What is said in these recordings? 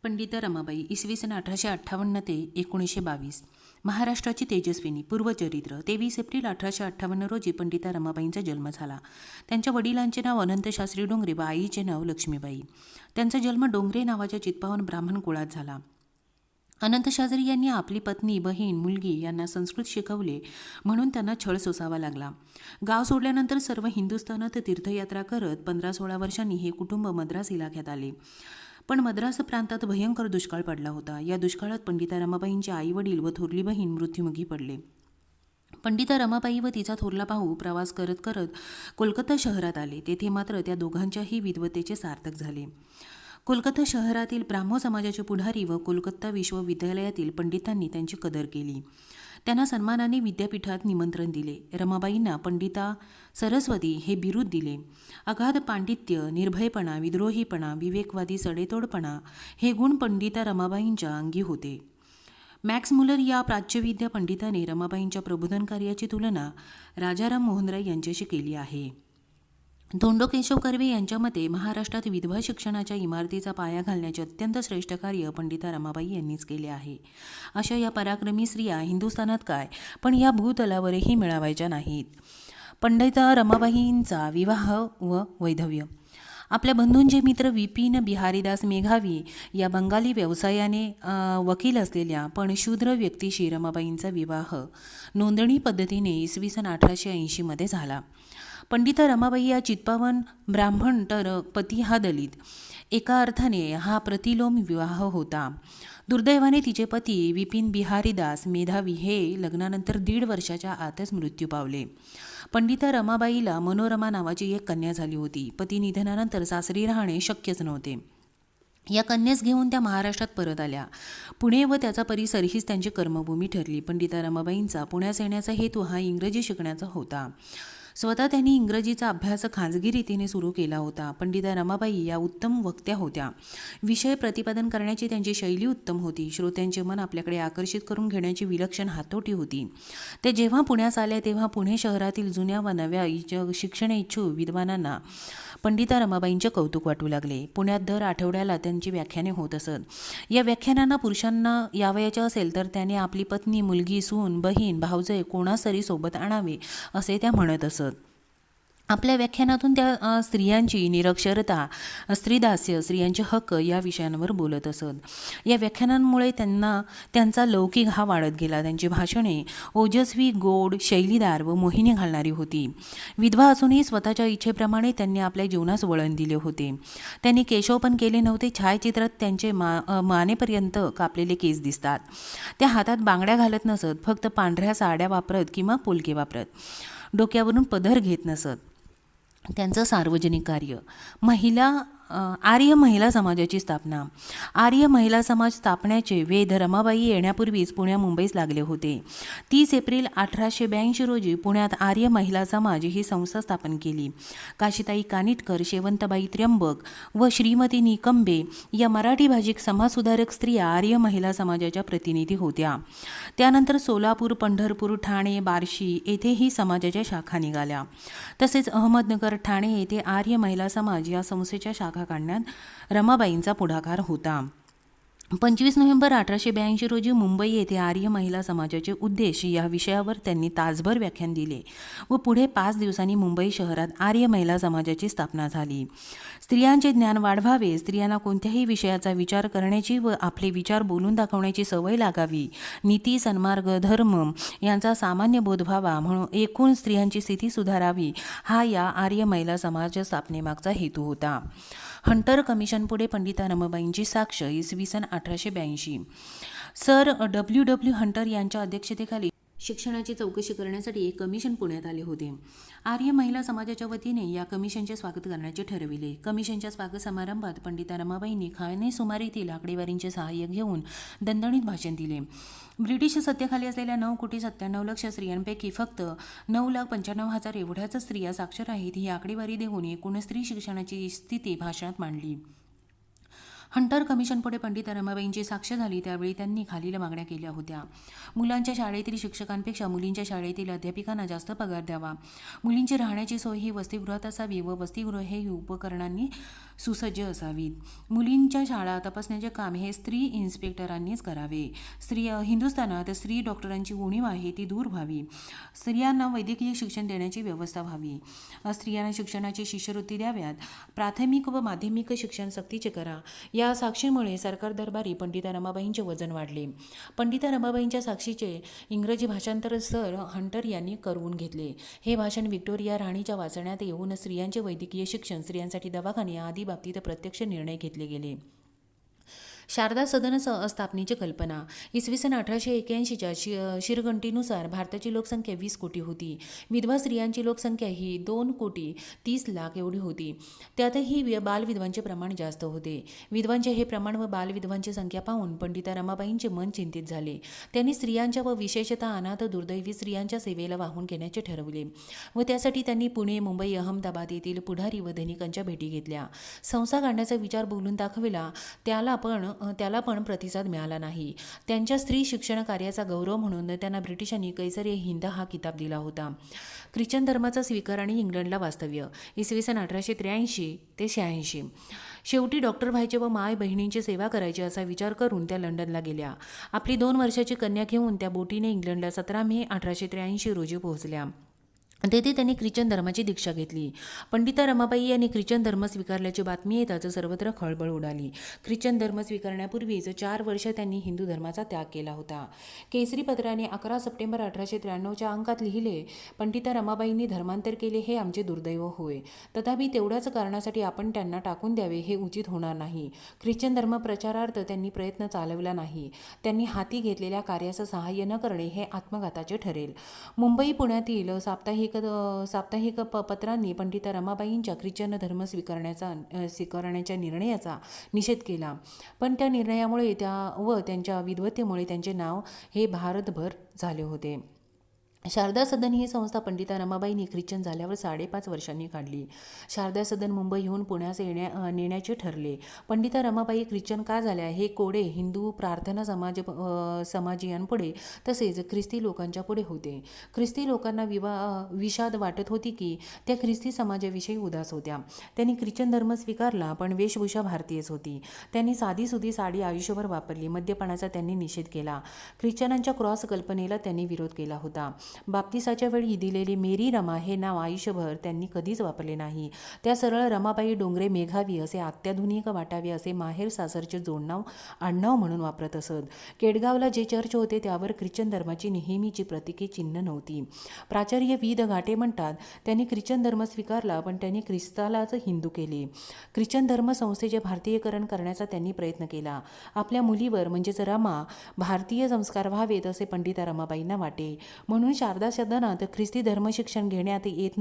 पंडिता रमाबाई इसवी सन 1858 ते 1922. महाराष्ट्राची तेजस्विनी. पूर्वचरित्र. 23 एप्रिल 1858 रोजी पंडिता रमाबाईंचा जन्म झाला. त्यांच्या वडिलांचे नाव अनंतशास्त्री डोंगरे व आईचे नाव लक्ष्मीबाई. त्यांचा जन्म डोंगरे नावाच्या चित्पावन ब्राह्मण कुळात झाला. अनंतशास्त्री यांनी आपली पत्नी, बहीण, मुलगी यांना संस्कृत शिकवले म्हणून त्यांना छळ सोसावा लागला. गाव सोडल्यानंतर सर्व हिंदुस्थानात तीर्थयात्रा करत 15-16 वर्षांनी हे कुटुंब मद्रास इलाख्यात आले. पण मद्रास प्रांतात भयंकर दुष्काळ पडला होता. या दुष्काळात पंडिता रमाबाईंचे आई वडील व थोरली बहीण मृत्युमुखी पडले. पंडिता रमाबाई व तिचा थोरला भाऊ प्रवास करत करत कोलकाता शहरात आले. तेथे मात्र त्या दोघांच्याही विधवतेचे सार्थक झाले. कोलकाता शहरातील ब्राह्मो समाजाचे पुढारी व कोलकाता विश्वविद्यालयातील पंडितांनी त्यांची कदर केली. त्यांना सन्मानाने विद्यापीठात निमंत्रण दिले. रमाबाईंना पंडिता सरस्वती हे बिरुद दिले. अगाध पांडित्य, निर्भयपणा, विद्रोहीपणा, विवेकवादी सडेतोडपणा हे गुण पंडिता रमाबाईंच्या अंगी होते. मॅक्स मुलर या प्राच्यविद्या पंडिताने रमाबाईंच्या प्रबोधन कार्याची तुलना राजाराम मोहन राय यांच्याशी केली आहे. धोंडो केशव कर्वे यांच्या मते महाराष्ट्रात विधवा शिक्षणाच्या इमारतीचा पाया घालण्याचे अत्यंत श्रेष्ठ कार्य पंडिता रमाबाई यांनीच केले आहे. अशा या पराक्रमी स्त्रिया हिंदुस्थानात काय पण या भूतलावरही मिळावायच्या नाहीत. पंडिता रमाबाईंचा विवाह व वैधव्य. आपल्या बंधूंचे मित्र विपिन बिहारीदास मेघावी या बंगाली व्यवसायाने वकील असलेल्या पण शूद्र व्यक्तीशी रमाबाईंचा विवाह नोंदणी पद्धतीने इसवी सन 1880 झाला. पंडिता रमाबाई या चित्पावन ब्राह्मण तर पती हा दलित. एका अर्थाने हा प्रतिलोम विवाह होता. दुर्दैवाने तिचे पती विपिन बिहारीदास मेधावी हे लग्नानंतर 1.5 वर्षाच्या आतच मृत्यू पावले. पंडिता रमाबाईला मनोरमा नावाची एक कन्या झाली होती. पती निधनानंतर सासरी राहणे शक्यच नव्हते. या कन्येस घेऊन त्या महाराष्ट्रात परत आल्या. पुणे व त्याचा परिसर हीच त्यांची कर्मभूमी ठरली. पंडिता रमाबाईंचा पुण्यास येण्याचा हेतू हा इंग्रजी शिकण्याचा होता. स्वतः त्यांनी इंग्रजीचा अभ्यास खाजगी रीतीने सुरू केला होता. पंडिता रमाबाई या उत्तम वक्त्या होत्या. विषय प्रतिपादन करण्याची त्यांची शैली उत्तम होती. श्रोत्यांचे मन आपल्याकडे आकर्षित करून घेण्याची विलक्षण हातोटी होती. ते जेव्हा पुण्यास आल्या तेव्हा पुणे शहरातील जुन्या व नव्या शिक्षण इच्छुक विद्वानांना पंडिता रमाबाईंचे कौतुक वाटू लागले. पुण्यात दर आठवड्याला त्यांची व्याख्याने होत असत. या व्याख्यानांना पुरुषांना यावयाचे असेल तर त्याने आपली पत्नी, मुलगी, सून, बहीण, भावजय कोणास तरी सोबत आणावे असे त्या म्हणत असत. आपल्या व्याख्यानातून त्या स्त्रियांची निरक्षरता, स्त्रीदास्य, स्त्रियांचे हक्क या विषयांवर बोलत असत. या व्याख्यानांमुळे त्यांचा लौकिक हा वाढत गेला. त्यांची भाषणे ओजस्वी, गोड, शैलीदार व मोहिनी घालणारी होती. विधवा असूनही स्वतःच्या इच्छेप्रमाणे त्यांनी आपल्या जीवनास वळण दिले होते. त्यांनी केशवपण केले नव्हते. छायाचित्रात त्यांचे मानेपर्यंत कापलेले केस दिसतात. त्या हातात बांगड्या घालत नसत. फक्त पांढऱ्या साड्या वापरत किंवा पोलके वापरत. डोक्यावरून पदर घेत नसत. त्यांचं सार्वजनिक कार्य. आर्य महिला समाजाची स्थापना. आर्य महिला समाज स्थापण्याचे वेध रमाबाई येण्यापूर्वीच पुण्या मुंबईस लागले होते. 30 एप्रिल 1882 रोजी पुण्यात आर्य महिला समाज ही संस्था स्थापन केली. काशीताई कानिटकर, शेवंतबाई त्र्यंबक व श्रीमती निकंबे या मराठी भाषिक समाजसुधारक स्त्रिया आर्य महिला समाजाच्या प्रतिनिधी होत्या. त्यानंतर सोलापूर, पंढरपूर, ठाणे, बार्शी येथेही समाजाच्या शाखा निघाल्या. तसेच अहमदनगर, ठाणे येथे आर्य महिला समाज या संस्थेच्या शाखा काढण्यात रमाबाईंचा पुढाकार होता. 25 नोव्हेंबर 1882 रोजी मुंबई येथे आर्य महिला समाजाचे उद्देश या विषयावर त्यांनी तासभर व्याख्यान दिले व पुढे 5 दिवसांनी मुंबई शहरात आर्य महिला समाजाची स्थापना झाली. स्त्रियांचे ज्ञान वाढवावे, स्त्रियांना कोणत्याही विषयाचा विचार करण्याची व आपले विचार बोलून दाखवण्याची सवय लागावी, नीती, सन्मार्ग, धर्म यांचा सामान्य बोध व्हावा म्हणून एकूण स्त्रियांची स्थिती सुधारावी हा या आर्य महिला समाज स्थापनेमागचा हेतू होता. हंटर कमिशनपुढे पंडिता रमाबाईंची साक्ष इसवी सन 1882. Sir W. हंटर यांच्या अध्यक्षतेखाली शिक्षणाची चौकशी करण्यासाठी एक कमिशन पुण्यात आले होते. आर्य महिला समाजाच्या वतीने या कमिशनचे स्वागत करण्याचे ठरविले. कमिशनच्या स्वागत समारंभात पंडिता रमाबाईंनी खाणेसुमारीतील आकडेवारींचे सहाय्य घेऊन दणदणीत भाषण दिले. ब्रिटिश सत्तेखाली असलेल्या 9,97,00,000 स्त्रियांपैकी फक्त 9,95,000 एवढ्याच स्त्रिया साक्षर आहेत ही आकडेवारी देऊन एकूण स्त्री शिक्षणाची स्थिती भाषणात मांडली. हंटर कमिशनपुढे पंडिता रमाबाईंची साक्ष झाली त्यावेळी त्यांनी खालील मागण्या केल्या होत्या. मुलांच्या शाळेतील शिक्षकांपेक्षा मुलींच्या शाळेतील अध्यापिकांना जास्त पगार द्यावा. मुलींची राहण्याची सोय ही वसतिगृहात असावी व वसतिगृह हे उपकरणांनी सुसज्ज असावीत. मुलींच्या शाळा तपासण्याचे काम हे स्त्री इन्स्पेक्टरांनीच करावे. हिंदुस्थानात स्त्री डॉक्टरांची उणीव आहे ती दूर व्हावी. स्त्रियांना वैद्यकीय शिक्षण देण्याची व्यवस्था व्हावी. स्त्रियांना शिक्षणाची शिष्यवृत्ती द्याव्यात. प्राथमिक व माध्यमिक शिक्षण सक्तीचे करा. या साक्षीमुळे सरकार दरबारी पंडिता रमाबाईंचे वजन वाढले. पंडिता रमाबाईंच्या साक्षीचे इंग्रजी भाषांतर सर हंटर यांनी करून घेतले. हे भाषण व्हिक्टोरिया राणीच्या वाचण्यात येऊन स्त्रियांचे वैद्यकीय शिक्षण, स्त्रियांसाठी दवाखाने आदी बाबतीत प्रत्यक्ष निर्णय घेतले गेले. शारदा सदन स्थापनेची कल्पना. इसवी सन 1881च्या शिरगंटीनुसार भारताची लोकसंख्या 20 कोटी होती. विधवा स्त्रियांची लोकसंख्या ही 2,30,00,000 एवढी होती. त्यातही बालविधवांचे प्रमाण जास्त होते. विधवांचे हे प्रमाण व बालविधवांची संख्या पाहून पंडिता रमाबाईंचे मन चिंतित झाले. त्यांनी स्त्रियांच्या व विशेषतः अनाथ दुर्दैवी स्त्रियांच्या सेवेला वाहून घेण्याचे ठरवले व त्यासाठी त्यांनी पुणे, मुंबई, अहमदाबाद येथील पुढारी व धनिकांच्या भेटी घेतल्या. संस्था काढण्याचा विचार बोलून दाखविला. त्याला पण प्रतिसाद मिळाला नाही. त्यांच्या स्त्री शिक्षण कार्याचा गौरव म्हणून त्यांना ब्रिटिशांनी कैसर-ए-हिंद हा किताब दिला होता. ख्रिश्चन धर्माचा स्वीकार आणि इंग्लंडला वास्तव्य. इसवी सन 1883 ते 86. शेवटी डॉक्टर व्हायचे व माय बहिणींची सेवा करायची असा विचार करून त्या लंडनला गेल्या. आपली 2 वर्षाची कन्या घेऊन त्या बोटीने इंग्लंडला 17 मे 1883 रोजी पोहोचल्या. तेथे त्यांनी ख्रिश्चन धर्माची दीक्षा घेतली. पंडिता रमाबाई यांनी ख्रिश्चन धर्म स्वीकारल्याची बातमी येताच सर्वत्र खळबळ उडाली. ख्रिश्चन धर्म स्वीकारण्यापूर्वीच 4 वर्ष त्यांनी हिंदू धर्माचा त्याग केला होता. केसरी पत्राने 11 सप्टेंबर 1893च्या अंकात लिहिले, पंडिता रमाबाईंनी धर्मांतर केले हे आमचे दुर्दैव होय. तथापि तेवढ्याच कारणासाठी आपण त्यांना टाकून द्यावे हे उचित होणार नाही. ख्रिश्चन धर्म प्रचारार्थ त्यांनी प्रयत्न चालवला नाही. त्यांनी हाती घेतलेल्या कार्यास सहाय्य न करणे हे आत्मघाताचे ठरेल. मुंबई, पुण्यातील साप्ताहिक पत्रांनी पंडिता रमाबाईंच्या ख्रिश्चन धर्म स्वीकारण्याच्या निर्णयाचा निषेध केला. पण त्या निर्णयामुळे व त्यांच्या विद्वत्तेमुळे त्यांचे नाव हे भारतभर झाले होते. शारदा सदन ही संस्था पंडिता रमाबाईंनी ख्रिश्चन झाल्यावर 5.5 वर्षांनी काढली. शारदा सदन मुंबईहून पुण्यास नेण्याचे ठरले. पंडिता रमाबाई ख्रिश्चन का झाल्या हे कोडे हिंदू प्रार्थना समाजियांपुढे तसेच ख्रिस्ती लोकांच्या पुढे होते. ख्रिस्ती लोकांना विषाद वाटत होती की त्या ख्रिस्ती समाजाविषयी उदास होत्या. त्यांनी ख्रिश्चन धर्म स्वीकारला पण वेशभूषा भारतीयच होती. त्यांनी साधीसुधी साडी आयुष्यभर वापरली. मद्यपानाचा त्यांनी निषेध केला. ख्रिश्चनांच्या क्रॉस कल्पनेला त्यांनी विरोध केला होता. बाप्तिसाच्या वेळी दिलेले मेरी रमा हे नाव आयुष्यभर त्यांनी कधीच वापरले नाही. त्या सरळ रमाबाई डोंगरे मेघावी असे अत्याधुनिक वाटावे असे माहेर सासरचे आडनाव म्हणून वापरत असत. केडगावला जे चर्च होते त्यावर ख्रिश्चन धर्माची नेहमीची प्रतिके चिन्ह नव्हती. प्राचार्य विद घाटे म्हणतात, त्यांनी ख्रिश्चन धर्म स्वीकारला पण त्यांनी ख्रिस्तालाच हिंदू केले. ख्रिश्चन धर्म संस्थेचे भारतीयकरण करण्याचा त्यांनी प्रयत्न केला. आपल्या मुलीवर म्हणजेच रमा भारतीय संस्कार व्हावेत असे पंडिता रमाबाईंना वाटे. म्हणून शारदा सदनात ख्रिस्ती धर्मशिक्षण देण्यात येत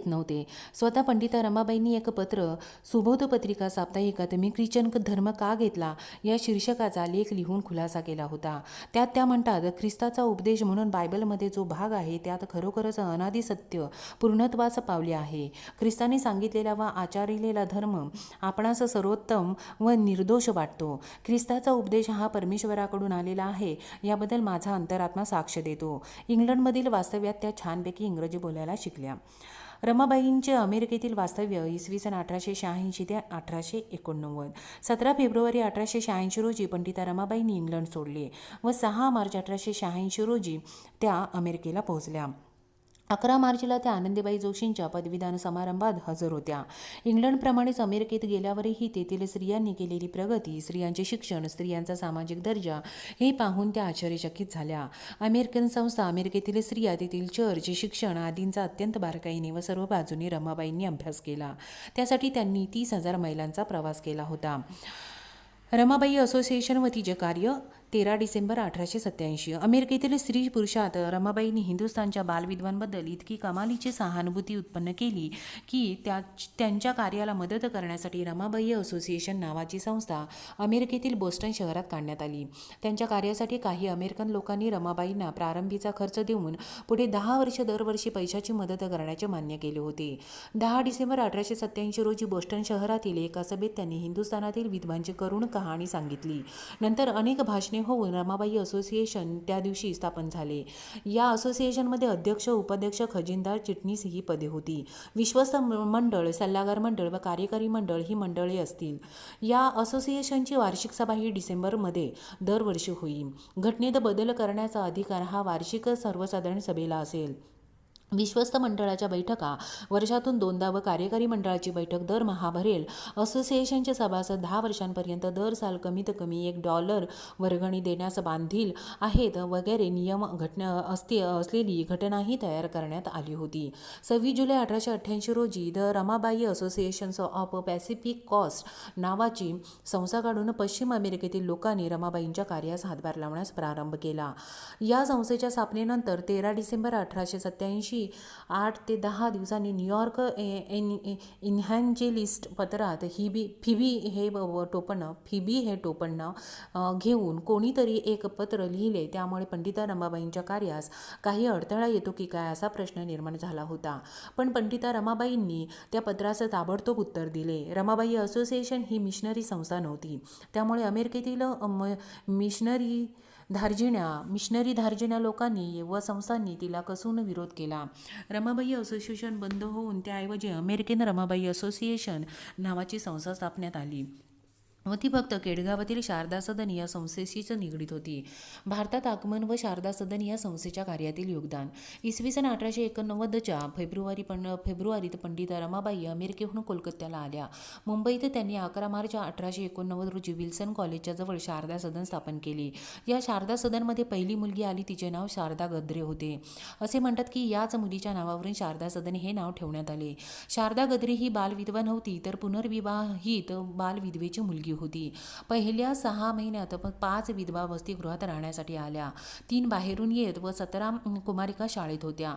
नव्हते. स्वतः पंडिता रमाबाईंनी एक पत्र सुबोध पत्रिका साप्ताहिकात मी ख्रिश्चन धर्म का घेतला या शीर्षकाचा लेख लिहून खुलासा केला होता. त्यात त्या म्हणतात, ख्रिस्ताचा उपदेश म्हणून बायबलमध्ये जो भाग आहे त्यात खरोखरच अनादि सत्य पूर्णत्वास पावले आहे. ख्रिस्ताने सांगितलेला व आचरिलेला धर्म आपणास सर्वोत्तम व निर्दोष वाटतो. ख्रिस्ताचा उपदेश हा परमेश्वराकडून आलेला आहे याबद्दल माझा अंतरात्मा साक्ष देतो. इंग्लंडमधील वास्तव्यात त्या छानपैकी इंग्रजी बोलायला शिकल्या. रमाबाईंचे अमेरिकेतील वास्तव्य इसवी सन 1886 ते 1889. 17 फेब्रुवारी 1886 रोजी पंडिता रमाबाईंनी इंग्लंड सोडले व 6 मार्च 1886 रोजी त्या अमेरिकेला पोहोचल्या. 11 मार्चला त्या आनंदीबाई जोशींच्या पदवीदान समारंभात हजर होत्या. इंग्लंडप्रमाणेच अमेरिकेत गेल्यावरही तेथील स्त्रियांनी केलेली प्रगती, स्त्रियांचे शिक्षण, स्त्रियांचा सामाजिक दर्जा हे पाहून त्या आश्चर्यचकित झाल्या. अमेरिकन संस्था, अमेरिकेतील स्त्रिया, तेथील चर्च, शिक्षण आदींचा अत्यंत बारकाईने व सर्व बाजूने रमाबाईंनी अभ्यास केला. त्यासाठी त्यांनी 30,000 मैलांचा प्रवास केला होता. रमाबाई असोसिएशन व तिचे कार्य 13 डिसेंबर 1887 अमेरिकेतील स्त्री पुरुषात रमाबाईंनी हिंदुस्थानच्या बालविधवांबद्दल इतकी कमालीची सहानुभूती उत्पन्न केली की त्यांच्या कार्याला मदत करण्यासाठी रमाबाई असोसिएशन नावाची संस्था अमेरिकेतील बोस्टन शहरात काढण्यात आली. त्यांच्या कार्यासाठी काही अमेरिकन लोकांनी रमाबाईंना प्रारंभीचा खर्च देऊन पुढे 10 वर्ष दरवर्षी पैशाची मदत करण्याचे मान्य केले होते. 10 डिसेंबर 1887 रोजी बोस्टन शहरातील एका सभेत त्यांनी हिंदुस्थानातील विधवांची करुण कहाणी सांगितली. नंतर अनेक भाषणे होऊन रमाबाई असोसिएशन त्या दिवशी स्थापन झाले. या असोसिएशनमध्ये अध्यक्ष, उपाध्यक्ष, खजिनदार, चिटणीस ही पदे होती. विश्वस्त मंडळ, सल्लागार मंडळ व कार्यकारी मंडळ ही मंडळे असतील. या असोसिएशनची वार्षिक सभा ही डिसेंबरमध्ये दरवर्षी होईल. घटनेत बदल करण्याचा अधिकार हा वार्षिक सर्वसाधारण सभेला असेल. विश्वस्त मंडळाच्या बैठका वर्षातून 2दा व कार्यकारी मंडळाची बैठक दरमहा भरेल. असोसिएशनचे सभासद 10 वर्षांपर्यंत दर साल कमीत कमी $1 वर्गणी देण्यास बांधील आहेत वगैरे नियम असलेली घटनाही तयार करण्यात आली होती. 26 जुलै 1888 रोजी the Ramabai associations of Pacific coast नावाची संस्था काढून पश्चिम अमेरिकेतील लोकांनी रमाबाईंच्या कार्यास हातभार लावण्यास प्रारंभ केला. या संस्थेच्या स्थापनेनंतर 13 डिसेंबर 1887 8 ते 10 दिवसांनी न्यूयॉर्क इव्हँजेलिस्ट पत्रात फिबी हे टोपण घेऊन कोणीतरी एक पत्र लिहिले. त्यामुळे पंडिता रमाबाईंच्या कार्यास काही अडथळा येतो की काय असा प्रश्न निर्माण झाला होता. पण पंडिता रमाबाईंनी त्या पत्रास ताबडतोब उत्तर दिले. रमाबाई असोसिएशन ही मिशनरी संस्था नव्हती. त्यामुळे अमेरिकेतील मिशनरी धार्जिण्या लोकांनी व संस्थांनी तिला कसून विरोध केला. रमाबाई असोसिएशन बंद होऊन त्याऐवजी अमेरिकन रमाबाई असोसिएशन नावाची संस्था स्थापण्यात आली व ती फक्त केडगावातील शारदा सदन या संस्थेशीच निगडीत होती. भारतात आगमन व शारदा सदन या संस्थेच्या कार्यातील योगदान. इसवी सन 1889च्या फेब्रुवारीत पंडिता रमाबाई अमेरिकेहून कोलकात्याला आल्या. मुंबईत त्यांनी 11 मार्च 1889 रोजी विल्सन कॉलेजच्या जवळ शारदा सदन स्थापन केले. या शारदा सदनमध्ये पहिली मुलगी आली. तिचे नाव शारदा गद्रे होते. असे म्हणतात की याच मुलीच्या नावावरून शारदा सदन हे नाव ठेवण्यात आले. शारदा गद्रे ही बालविधवा नव्हती तर पुनर्विवाहित बालविधवेची मुलगी होती. पहिल्या 6 महिन्यात 5 विधवा वसतिगृहात राहण्यासाठी आल्या. 3 बाहेरून येत व 17 कुमारिका शाळेत होत्या.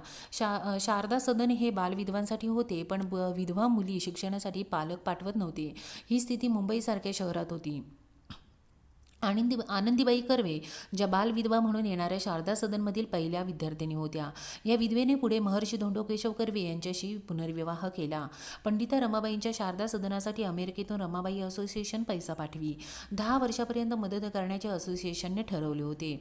शारदा सदन हे बालविधवांसाठी होते, पण विधवा मुली शिक्षणासाठी पालक पाठवत नव्हते. ही स्थिती मुंबईसारख्या शहरात होती. आनंदीबाई कर्वे ज्या बालविधवा म्हणून येणाऱ्या शारदा सदनमधील पहिल्या विद्यार्थिनी होत्या. या विधवेने पुढे महर्षी धोंडो केशव कर्वे यांच्याशी पुनर्विवाह केला. पंडिता रमाबाईंच्या शारदा सदनासाठी अमेरिकेतून रमाबाई असोसिएशन पैसा पाठवी. 10 वर्षापर्यंत मदत करण्याचे असोसिएशनने ठरवले होते.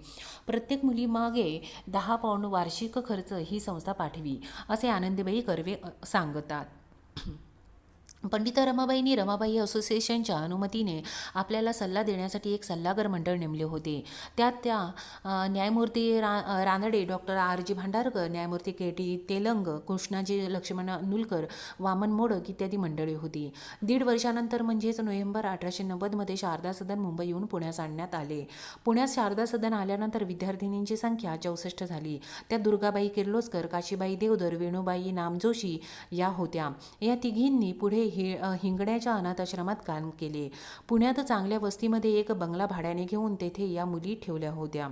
प्रत्येक मुलीमागे 10 पाऊंड वार्षिक खर्च ही संस्था पाठवी, असे आनंदीबाई कर्वे सांगतात. पंडिता रमाबाईंनी रमाबाई असोसिएशनच्या अनुमतीने आपल्याला सल्ला देण्यासाठी एक सल्लागार मंडळ नेमले होते. त्यात न्यायमूर्ती रानडे, डॉक्टर R.G. भांडारकर, न्यायमूर्ती K.T. तेलंग, कृष्णाजी लक्ष्मण नुलकर, वामन मोडक इत्यादी मंडळी होती. 1.5 वर्षानंतर म्हणजेच नोव्हेंबर 1890 शारदा सदन मुंबईहून पुण्यास आणण्यात आले. पुण्यात शारदा सदन आल्यानंतर विद्यार्थिनींची संख्या 64 झाली. त्यात दुर्गाबाई किर्लोस्कर, काशीबाई देवधर, वेणूबाई नामजोशी या होत्या. या तिघींनी पुढे हिंगण्याच्या अनाथाश्रमात काम केले. पुण्यात चांगल्या वस्तीमध्ये एक बंगला भाड्याने घेऊन तेथे या मुली ठेवल्या होत्या.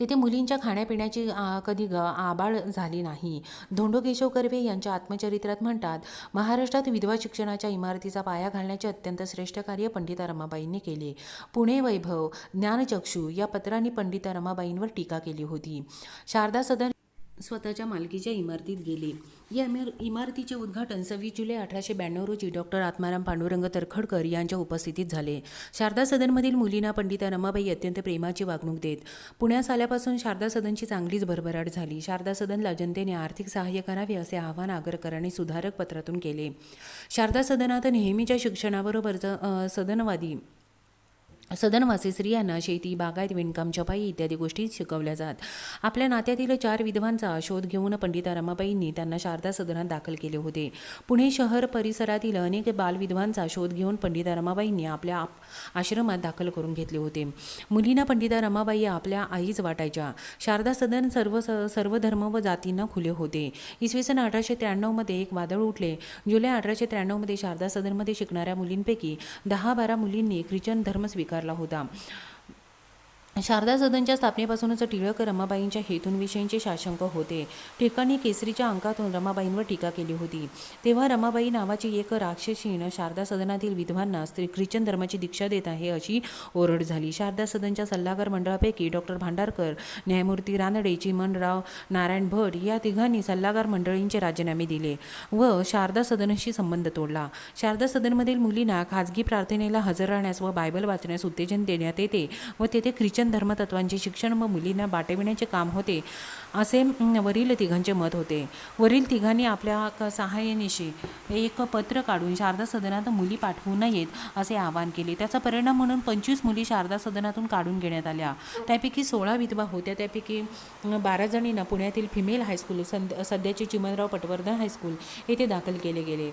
तेथे मुलींच्या खाण्यापिण्याची कधी आबाळ झाली नाही. धोंडो केशव कर्वे यांच्या आत्मचरित्रात म्हणतात, महाराष्ट्रात विधवा शिक्षणाच्या इमारतीचा पाया घालण्याचे अत्यंत श्रेष्ठ कार्य पंडिता रमाबाईंनी केले. पुणे वैभव, ज्ञानचक्षू या पत्रांनी पंडिता रमाबाईंवर टीका केली होती. शारदा सदन स्वतःच्या मालकीच्या इमारतीत गेले. या इमारतीचे उद्घाटन 26 जुलै 1892 रोजी डॉक्टर आत्माराम पांडुरंग तरखडकर यांच्या उपस्थितीत झाले. शारदा सदनमधील मुलींना पंडिता रमाबाई अत्यंत प्रेमाची वागणूक देत. पुण्यास आल्यापासून शारदा सदनची चांगलीच भरभराट झाली. शारदा सदनला जनतेने आर्थिक सहाय्य करावे असे आवाहन आगरकरांनी सुधारक पत्रातून केले. शारदा सदनात नेहमीच्या शिक्षणाबरोबर सदनवासी स्त्रियांना शेती, बागायत, विणकाम, छपाई इत्यादी गोष्टी शिकवल्या जात. आपल्या नात्यातील 4 विधवांचा शोध घेऊन पंडिता रमाबाईंनी त्यांना शारदा सदनात दाखल केले होते. पुणे शहर परिसरातील अनेक बालविधवांचा शोध घेऊन पंडिता रमाबाईंनी आपल्या आश्रमात दाखल करून घेतले होते. मुलींना पंडिता रमाबाई आपल्या आईच वाटायच्या. शारदा सदन सर्व धर्म व जातींना खुले होते. इसवी सन 1893 एक वादळ उठले. जुलै 1893 शारदा सदनमध्ये शिकणाऱ्या मुलींपैकी 10-12 मुलींनी ख्रिश्चन धर्म स्वीकारला होता. शारदा सदनच्या स्थापनेपासूनच टिळक रमाबाईंच्या हेतूंविषयींचे साशंक होते. टिळकांनी केसरीच्या अंकातून रमाबाईंवर टीका केली होती. तेव्हा रमाबाई नावाची एक राक्षसीण शारदा सदनातील विधवांना ख्रिश्चन धर्माची दीक्षा देत आहे अशी ओरड झाली. शारदा सदनच्या सल्लागार मंडळापैकी डॉक्टर भांडारकर, न्यायमूर्ती रानडे, चिमणराव नारायण भट या तिघांनी सल्लागार मंडळींचे राजीनामे दिले व शारदा सदनशी संबंध तोडला. शारदा सदनमधील मुलींना खाजगी प्रार्थनेला हजर राहण्यास व बायबल वाचण्यास उत्तेजन देण्यात येते व तेथे ख्रिश्चन धर्मतत्वांचे शिक्षण व मुलींना बाटविण्याचे काम होते असे वरील तिघांचे मत होते. वरील तिघांनी आपल्या सहाय्यनिशी एक पत्र काढून शारदा सदनात मुली पाठवू नयेत असे आवाहन केले. त्याचा परिणाम म्हणून 25 मुली शारदा सदनातून काढून घेण्यात आल्या. त्यापैकी 16 विधवा होत्या. त्यापैकी 12 जणींना पुण्यातील फिमेल हायस्कूल सध्याचे चिमणराव पटवर्धन हायस्कूल येथे दाखल केले गेले.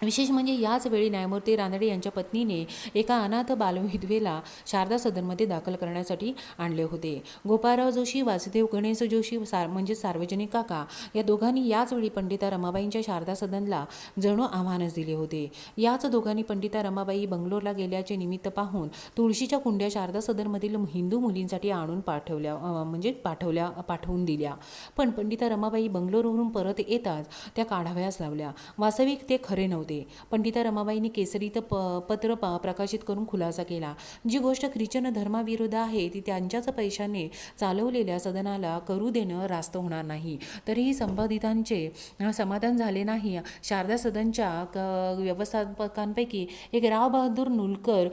विशेष म्हणजे याच वेळी न्यायमूर्ती रानडे यांच्या पत्नीने एका अनाथ बालविधवेला शारदा सदनमध्ये दाखल करण्यासाठी आणले होते. गोपाळराव जोशी, वासुदेव गणेश जोशी म्हणजे सार्वजनिक काका या दोघांनी याच वेळी पंडिता रमाबाईंच्या शारदा सदनला जणू आव्हानच दिले होते. याच दोघांनी पंडिता रमाबाई बंगलोरला गेल्याचे निमित्त पाहून तुळशीच्या कुंड्या शारदा सदनमधील हिंदू मुलींसाठी आणून पाठवून दिल्या. पण पंडिता रमाबाई बंगलोरवरून परत येताच त्या काढाव्यास लावल्या. वास्तविक ते खरे नव्हते. पंडिता रमाबाईंनी केसरीत पत्र प्रकाशित करून खुलासा केला. जी गोष्ट ख्रिश्चन धर्माविरुद्ध आहे ती त्यांच्याच पैशाने चालवलेल्या सदनाला करू देणं रास्त होणार नाही. तरीही संबंधितांचे समाधान झाले नाही. शारदा सदनच्या व्यवस्थापकांपैकी एक राव बहादूर नुलकर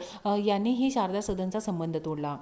यांनीही शारदा सदनचा संबंध तोडला.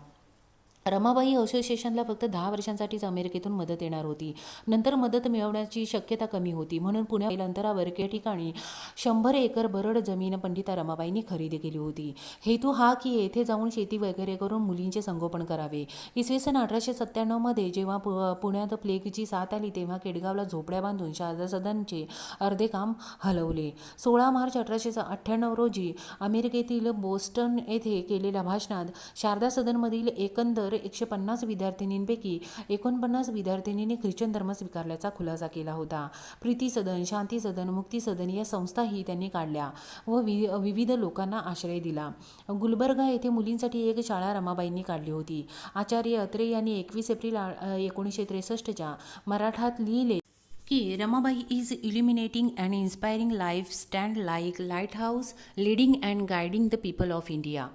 रमाबाई असोसिएशनला फक्त 10 वर्षांसाठीच अमेरिकेतून मदत येणार होती. नंतर मदत मिळवण्याची शक्यता कमी होती. म्हणून पुण्यातील अंतरावर के ठिकाणी 100 एकर बरड जमीन पंडिता रमाबाईंनी खरेदी केली होती. हेतू हा की येथे जाऊन शेती वगैरे करून मुलींचे संगोपन करावे. इसवी सन 1897 मध्ये जेव्हा पुण्यात प्लेगची साथ आली तेव्हा केडगावला झोपड्या बांधून शारदा सदनचे अर्धे काम हलवले. 16 मार्च 1898 रोजी अमेरिकेतील बोस्टन येथे केलेल्या भाषणात शारदा सदनमधील एकंदर 150 विद्यार्थिनींपैकी 49 विद्यार्थिनींनी ख्रिश्चन धर्म स्वीकारल्याचा खुलासा केला होता. प्रीती सदन, शांती सदन, मुक्ती सदन या संस्थाही त्यांनी काढल्या व विविध लोकांना आश्रय दिला. गुलबर्गा येथे मुलींसाठी एक शाळा रमाबाईंनी काढली होती. आचार्य अत्रे यांनी 21 एप्रिल 1963 मराठात लिहिले की Ramabai is illuminating and inspiring life stand like light house leading and guiding the people of India.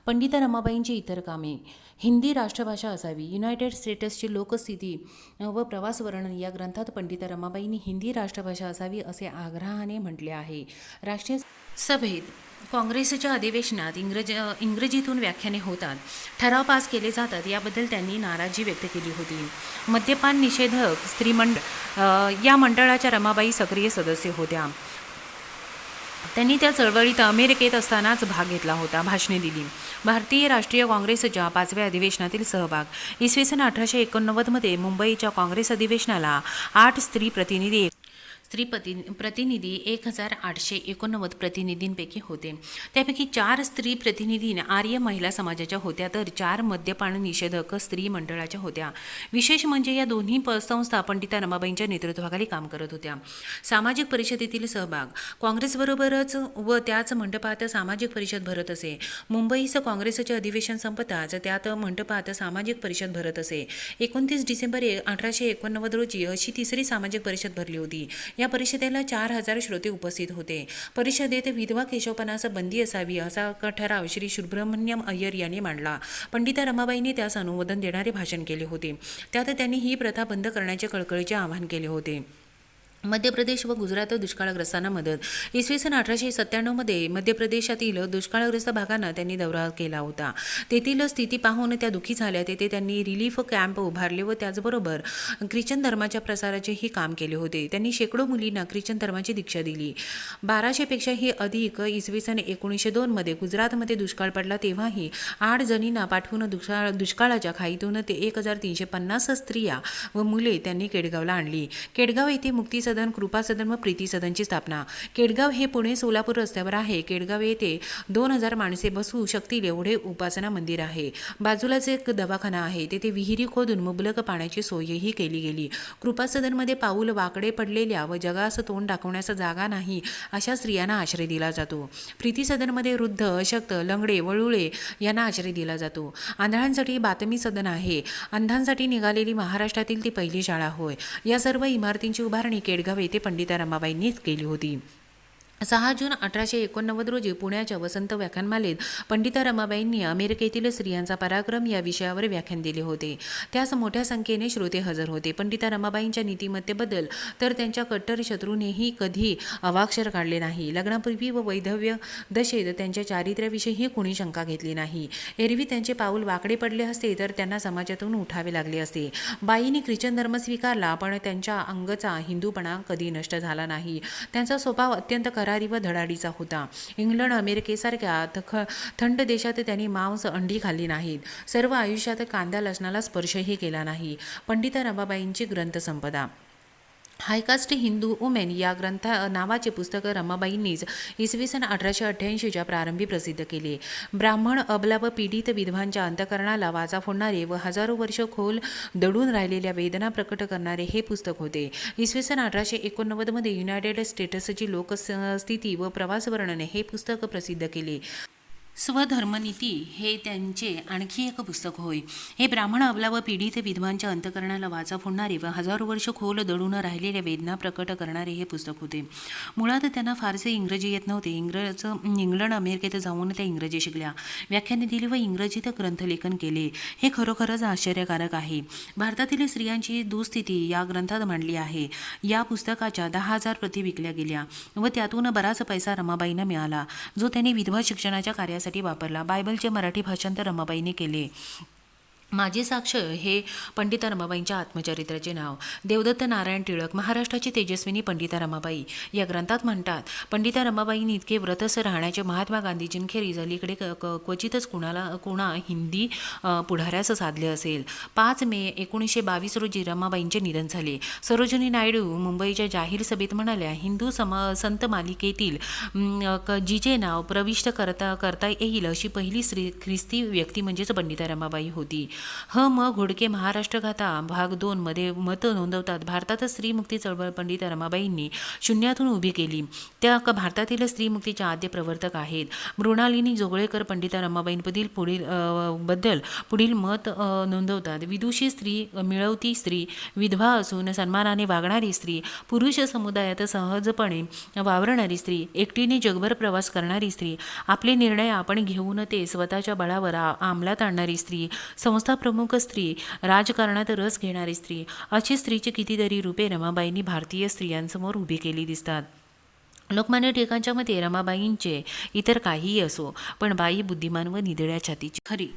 Pandita रमाबाईंची इतर कामे. हिंदी राष्ट्रभाषा असावी. युनायटेड स्टेट्सची लोकस्थिती व प्रवास वर्णन या ग्रंथात पंडिता रमाबाईंनी हिंदी राष्ट्रभाषा असावी असे आग्रहाने म्हटले आहे. राष्ट्रीय सभेत काँग्रेसच्या अधिवेशनात इंग्रजीतून व्याख्याने होतात, ठराव पास केले जातात याबद्दल त्यांनी नाराजी व्यक्त केली होती. मद्यपान निषेधक स्त्रीमंडळ या मंडळाच्या रमाबाई सक्रिय सदस्य होत्या. त्यांनी त्या चळवळीत अमेरिकेत असतानाच भाग घेतला होता. भाषणे दिली. भारतीय राष्ट्रीय काँग्रेसच्या 5व्या अधिवेशनातील सहभाग. इसवी सन 1889 मध्ये मुंबईच्या काँग्रेस अधिवेशनाला 8 स्त्री प्रतिनिधी 1889 प्रतिनिधींपैकी होते. त्यापैकी 4 स्त्री प्रतिनिधी आर्य महिला समाजाच्या होत्या तर 4 मद्यपान निषेधक स्त्री मंडळाच्या होत्या. विशेष म्हणजे या दोन्ही संस्था पंडिता रमाबाईंच्या नेतृत्वाखाली काम करत होत्या. सामाजिक परिषदेतील सहभाग. काँग्रेसबरोबरच व त्याच मंडपात सामाजिक परिषद भरत असे. मुंबईचं काँग्रेसचे अधिवेशन संपताच त्यात मंडपात सामाजिक परिषद भरत असे. 29 डिसेंबर 1889 रोजी अशी तिसरी सामाजिक परिषद भरली होती. या परिषदेला 4000 श्रोते उपस्थित होते. परिषदेत विधवा केशवपणास बंदी असावी असा ठराव श्री सुब्रमण्यम अय्यर यांनी मांडला. पंडिता रमाबाईंनी त्यास अनुमोदन देणारे भाषण केले होते. त्यात त्यांनी ही प्रथा बंद करण्याचे कळकळीचे आवाहन केले होते. मध्य प्रदेश व गुजरात दुष्काळग्रस्तांना मदत. इसवी सन 1897 मध्ये मध्य प्रदेशातील दुष्काळग्रस्त भागांना त्यांनी दौरा केला होता. तेथील स्थिती पाहून त्या दुःखी झाल्या. तेथे त्यांनी रिलीफ कॅम्प उभारले व त्याचबरोबर ख्रिश्चन धर्माच्या प्रसाराचेही काम केले होते. त्यांनी शेकडो मुलींना ख्रिश्चन धर्माची दीक्षा दिली. 1200 पेक्षाही अधिक. इसवी सन 1902 मध्ये गुजरातमध्ये दुष्काळ पडला तेव्हाही 8 जणींना पाठवून दुष्काळाच्या खाईतून ते 1350 स्त्रिया व मुले त्यांनी केडगावला आणली. केडगाव येथे मुक्ती सदन, कृपा सदन व प्रीती सदनची स्थापना. केडगाव हे पुणे सोलापूर रस्त्यावर आहे. केडगाव येथे 2000 माणसे बसू शकतील एवढे उपासना मंदिर आहे. बाजूलाच एक दवाखाना आहे. तेथे विहिरी खोदून मुबलक पाण्याची सोयही केली गेली. कृपा सदनमध्ये पाऊल वाकडे पडलेल्या व जगास तोंड दाखवण्यास जागा नाही अशा स्त्रियांना आश्रय दिला जातो. प्रीती सदनमध्ये वृद्ध, अशक्त, लंगडे, वळुळे यांना आश्रय दिला जातो. आंधळांसाठी बातमी सदन आहे. अंधांसाठी निघालेली महाराष्ट्रातील ती पहिली शाळा होय. या सर्व इमारतींची उभारणी केडगाव येथे पंडिता रमाबाईंनीच केली होती. 6 जून 1889 रोजी पुण्याच्या वसंत व्याख्यानमालेत पंडिता रमाबाईंनी अमेरिकेतील स्त्रियांचा पराक्रम या विषयावर व्याख्यान दिले होते. त्यास मोठ्या संख्येने श्रोते हजर होते. पंडिता रमाबाईंच्या नीतिमत्तेबद्दल तर त्यांच्या कट्टर शत्रूनेही कधी अवाक्षर काढले नाही. लग्नापूर्वी व वैधव्य दशेत त्यांच्या चारित्र्याविषयी कुणी शंका घेतली नाही. एरवी त्यांचे पाऊल वाकडे पडले असते तर त्यांना समाजातून उठावे लागले असते. बाईंनी ख्रिश्चन धर्म स्वीकारला, पण त्यांच्या अंगचा हिंदूपणा कधी नष्ट झाला नाही. त्यांचा स्वभाव अत्यंत करारी व धडाडीचा होता. इंग्लंड, अमेरिकेसारख्या थंड देशात त्यांनी मांस, अंडी खाल्ली नाहीत. सर्व आयुष्यात कांदा लसणाला स्पर्शही केला नाही. पंडिता रमाबाईंची ग्रंथसंपदा. हायकास्ट हिंदू वुमेन या नावाचे पुस्तक रमाबाईंनीच इसवी सन 1888च्या प्रारंभी प्रसिद्ध केले. ब्राह्मण, अबला व पीडित विधवांच्या अंतःकरणाला वाचा फोडणारे व हजारो वर्ष खोल दडून राहिलेल्या वेदना प्रकट करणारे हे पुस्तक होते. इसवी सन 1889 युनायटेड स्टेट्सची लोकस्थिती व प्रवास वर्णने हे पुस्तक प्रसिद्ध केले. स्वधर्मनीती हे त्यांचे आणखी एक पुस्तक होय. हे ब्राह्मण, अबला व पीडित विधवांच्या अंतःकरणाला वाचा फोडणारे व हजारो वर्ष खोल दडून राहिलेल्या वेदना प्रकट करणारे हे पुस्तक होते. मुळात त्यांना फारसे इंग्रजी येत नव्हते. इंग्लंड, अमेरिकेत जाऊन त्या इंग्रजी शिकल्या, व्याख्याने दिली व इंग्रजीत ग्रंथलेखन केले. हे खरोखरच आश्चर्यकारक आहे. भारतातील स्त्रियांची दुःस्थिती या ग्रंथात मांडली आहे. या पुस्तकाच्या 10,000 प्रती विकल्या गेल्या व त्यातून बराच पैसा रमाबाईंना मिळाला, जो त्यांनी विधवा शिक्षणाच्या कार्यासाठी वापरला. बायबलचे मराठी भाषांतर रमाबाईंनी केले. माझी साक्ष हे पंडिता रमाबाईंच्या आत्मचरित्राचे नाव. देवदत्त नारायण टिळक, महाराष्ट्राची तेजस्विनी पंडिता रमाबाई या ग्रंथात म्हणतात, पंडिता रमाबाईंनी इतके व्रतस राहण्याचे महात्मा गांधीजींखेरीज अलीकडे क्वचितच कोणा हिंदी पुढाऱ्यास साधले असेल. 5 मे 1922 रोजी रमाबाईंचे निधन झाले. सरोजिनी नायडू मुंबईच्या जाहीर सभेत म्हणाल्या, हिंदू संत मालिकेतील जिचे नाव प्रविष्ट करता येईल अशी पहिली ख्रिस्ती व्यक्ती म्हणजेच पंडिता रमाबाई होती. म. घोडके महाराष्ट्र गाथा भाग 2 मध्ये मत नोंदवतात, भारतात स्त्रीमुक्ती चळवळ पंडिता रमाबाईंनी शून्यातून उभी केली. त्या भारतातील स्त्रीमुक्तीच्या आद्य प्रवर्तक आहेत. मृणालिनी जोगळेकर पंडिता रमाबाईंबद्दल पुढील मत नोंदवतात, विदुषी स्त्री, मिळवती स्त्री, विधवा असून सन्मानाने वागणारी स्त्री, पुरुष समुदायात सहजपणे वावरणारी स्त्री, एकटीने जगभर प्रवास करणारी स्त्री, आपले निर्णय आपण घेऊन ते स्वतःच्या बळावर अंमलात आणणारी स्त्री, संस्था प्रमुख स्त्री, राजकारणात रस घेणारी स्त्री, अशी स्त्रीची कितीतरी रूपे रमाबाईंनी भारतीय स्त्रियांसमोर उभी केली दिसतात. लोकमान्य टिळकांच्या मते रमाबाईंचे इतर काहीही असो, पण बाई बुद्धिमान व निधड्या छातीची खरी